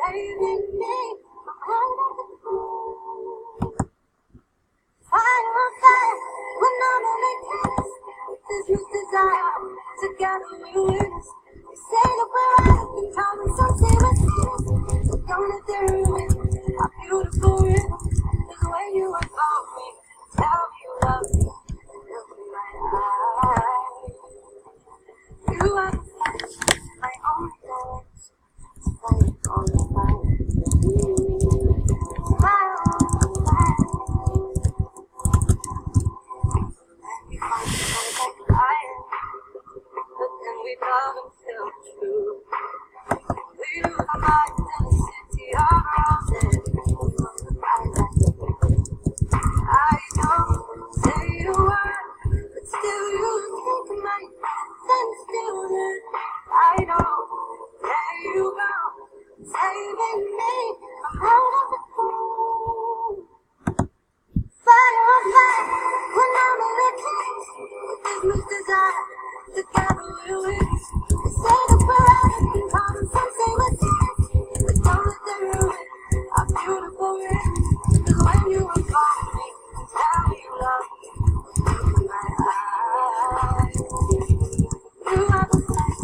saving me from out of the blue. Fire on fire, when I'm only tennis. This is desire, together we win. They say that we're out of time, and some say we're serious. But don't let them ruin our beautiful rhythm. Cause when you are about me, tell me you love me. Look in my eyes. You are the flash, my only light. Fire on fire. Fire on fire. We find each other like fire, but then we love until it's true. We lose our minds in a city of roses. I don't say a word, but still you take my breath and still hurt. I don't let you go, saving me from out of the cold. Fire on fire, when I'm a little with this much desire, together we'll win. They say that we're out of control, and some say we're serious, but don't let them ruin our beautiful rhythm. Cause when you are calling me, tell me you love me. Look in my eyes. You are the flash,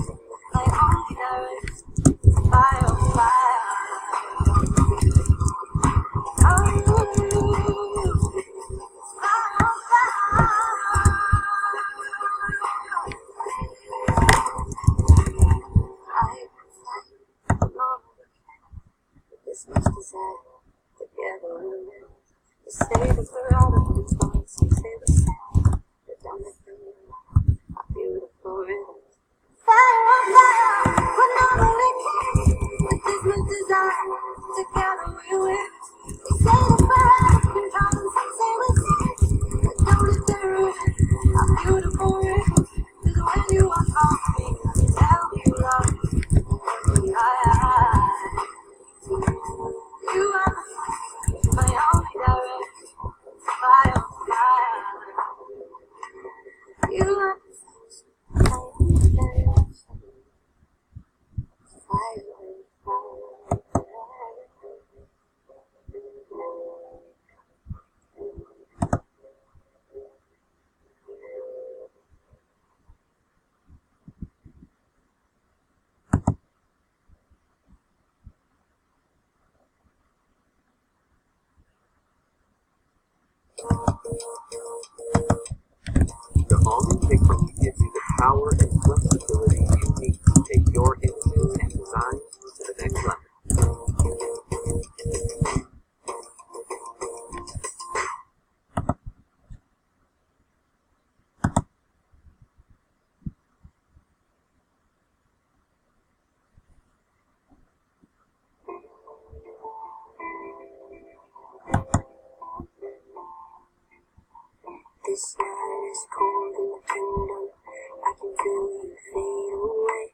my only direct. Fire on fire. This much desire, together we'll live. They say that we're out of control, some say we're sad, but don't let them ruin our beautiful rhythm. Fire on fire, when I'm only kidding. With this much desire, together we'll win. They say that we're out of control, and some say we're sad, but don't let them ruin our beautiful rhythm. Cause when you are calling me, tell me you love me. Look in my eyes. You are the fire, my only direct. Fire on fire. You are the fire, my only direct. Fire on fire. The Almond Picture gives you the power and flexibility you need to take your images and designs to the next level. This night is cold in the kingdom. I can feel you fade away.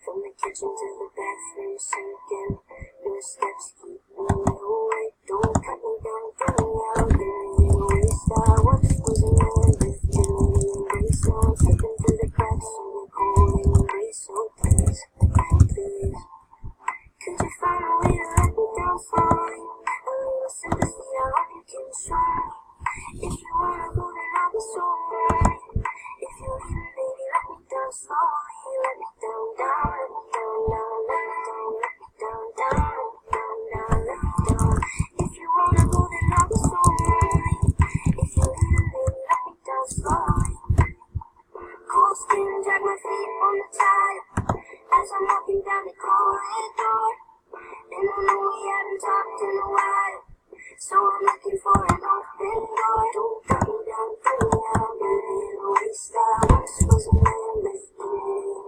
From the kitchen to the bathroom sinking. Your steps keep me away. Don't cut me down, get me out. Give me a waste. I once was a man with you. Embrace. Now I'm slipping through the cracks in your cold embrace. So please, please, could you find a way to let me down slowly? A little sympathy, I hope you can show me. If you wanna go, then I'll be so ready. If you leave me, baby, let me down slowly. Let me down, down, let me down, down, let me down, let me down, down, let me down, down, let me down. If you wanna go, then I'll be so ready. If you leave me, baby, let me down slowly. Cold skin, drag my feet on the tile as I'm walking down the corridor. And I know we haven't talked in a while, so I'm looking for an open door. Don't cut me down, get me out, get in a waste. I once was a man with you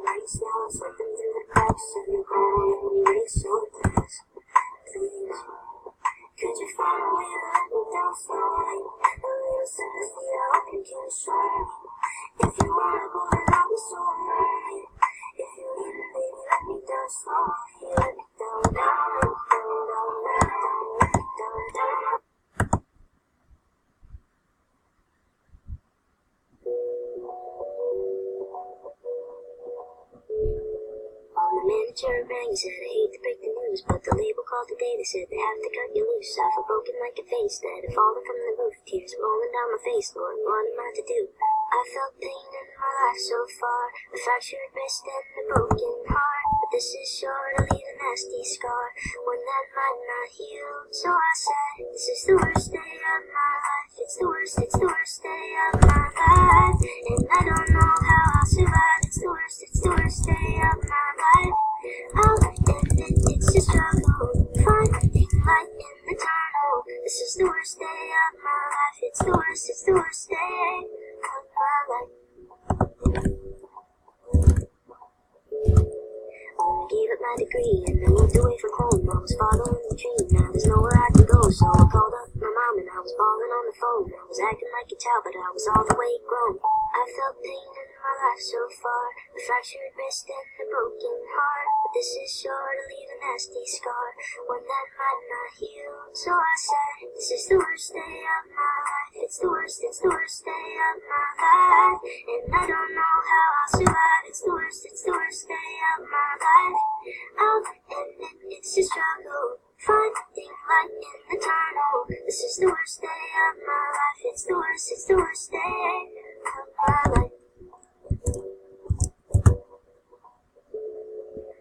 embrace. Now I'm slipping through the cracks of your cold embrace. So please, please, could you find a way to let me down slowly? A little sympathy, I hope you can show me. If you wanna go, then I'll be so ready. If you leave me, baby, let me down slowly. Let me down, down, let me down, down, let me down, let me down, down. news, but the label called today. They said they have to cut you loose. I feel broken like a face that had fallen from the roof. Tears rolling down my face, Lord, what am I to do? I felt pain in my life so far, a fractured wrist and a broken heart. But this is sure to leave a nasty scar, one that might not heal. So I said, this is the worst day of my life. It's the worst day of my life. And I don't know how I'll survive. It's the worst day of my life. I'll admit it's a struggle, finding light in the tunnel. This is the worst day of my life. It's the worst day of my life. When I gave up my degree and I moved away from home, I was following the dream. Now there's nowhere I can go, so I called up my mom and I was bawling on the phone. I was acting like a child, but I was all the way grown. I felt pain in my life so far, a fractured wrist and a broken heart. But this is sure to leave a nasty scar, one that might not heal. So I said, this is the worst day of my life. It's the worst day of my life. And I don't know how I'll survive. It's the worst day of my life. I'll admit it's a struggle, finding light in the tunnel. This is the worst day of my life. It's the worst day of my life.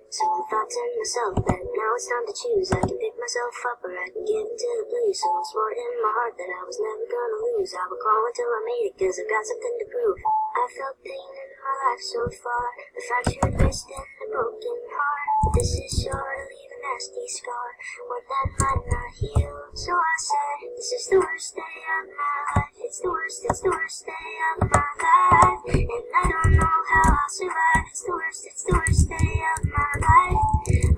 So I thought to myself that now it's time to choose. I can pick myself up or I can give into the blues. So I swore in my heart that I was never gonna lose. I would crawl until I made it, cause I've got something to prove. I felt pain in my life so far, a fractured wrist and a broken heart. But this is sure to leave a nasty scar, one that might not heal. So I said, this is the worst day of my life. It's the worst day of my life. And I don't know how I'll survive. It's the worst day of my life.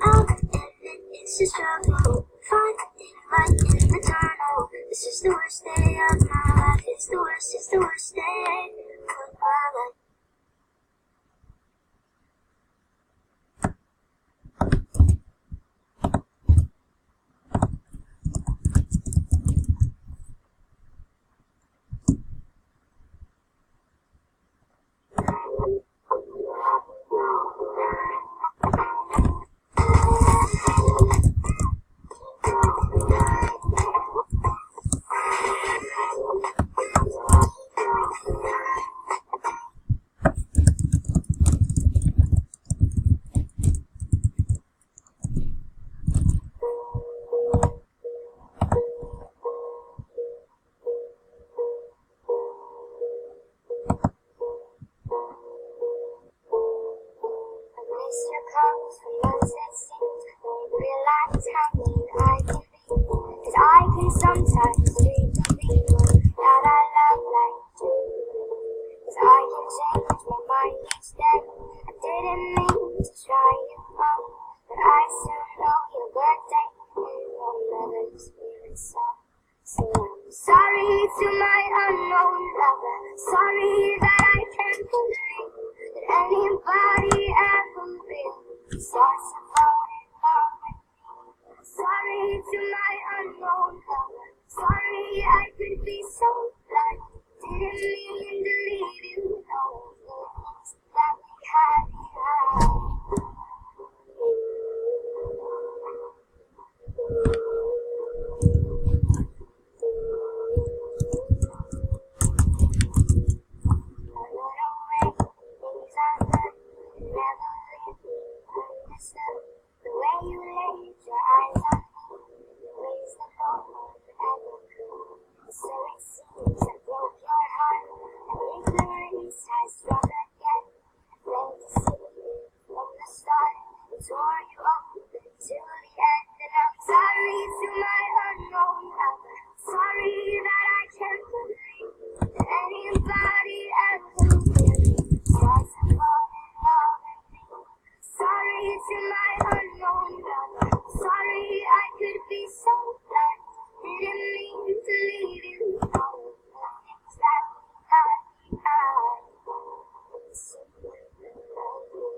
I'll admit it's a struggle, finding light in the tunnel. This is the worst day of my life. It's the worst day of my life. Your calls from months that seem don't realize how mean I can be. Cause I can sometimes treat the people that I love like you. Cause I can change my mind each day. I didn't mean to try you wrong, but I still know your birthday will never experience so I'm sorry to my unknown lover. Sorry that I can't believe that anybody ever really starts to fall in love with me. Sorry to my unknown lover. Sorry I could be so blind. Didn't mean to leave you alone. That we had behind. The way you laid your eyes on me raised the moment and so it seems I broke your heart, and ignorance has struck again. Plain to see from the start, it tore you up until the end. And I'm sorry to my unknown lover. Sorry that I can't believe that anybody ever really starts to fall in love with me. Sorry to my unknown lover. Sorry I could be so blind. Didn't mean to leave you alone. Things that we had behind. Someone will love you.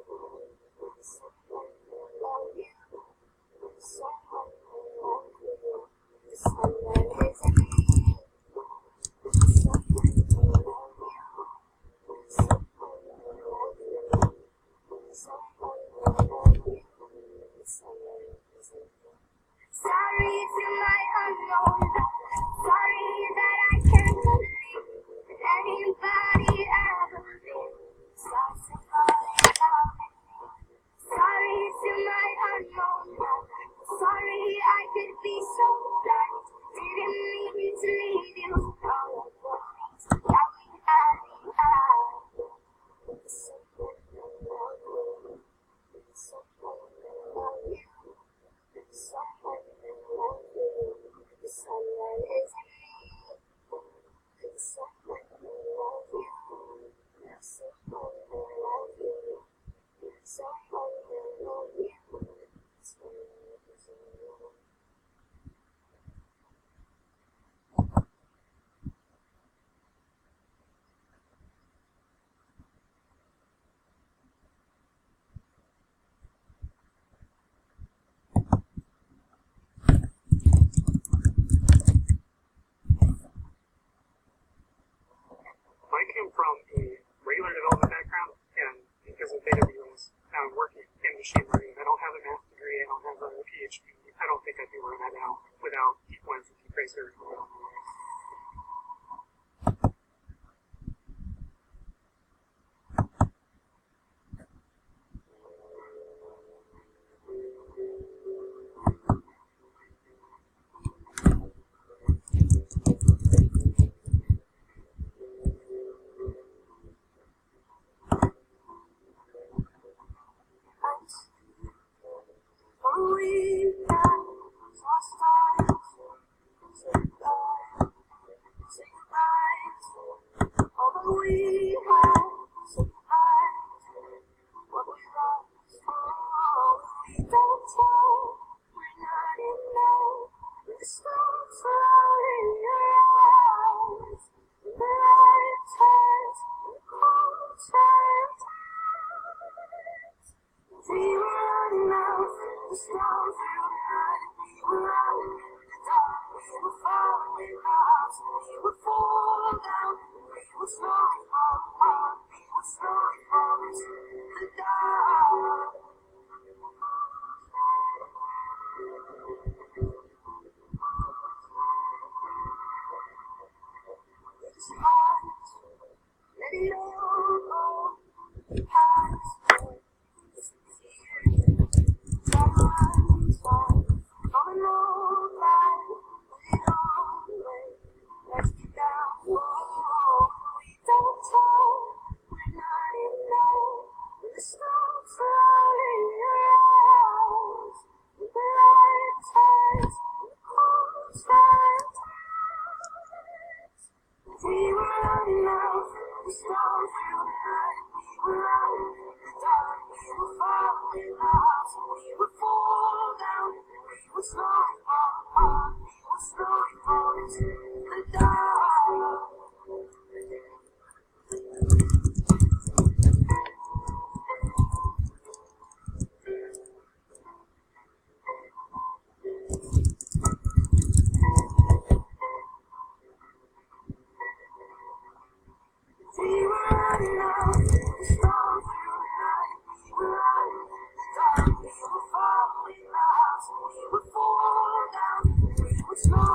Someone will love you. Someone will love you. Someone is me. Someone will love you. Someone will love you. Someone will love you. Someone is me. Sorry to my unknown lover. Sorry that I can't believe that anybody ever starts to fall in love with me. Sorry to my unknown lover. Sorry I could be so blind. Didn't mean to leave you all alone. Now we had me out. Someone I love you. Someone I love you. Someone I love you. Someone is me. Someone I love you. Someone I love you. Someone I love you. Someone is me. I came from a regular development background, and because of AWS, now I'm working in machine learning. I don't have a math degree, I don't have a PhD. I don't think I'd be where I'm at now without deep lens and deep tracer. It's not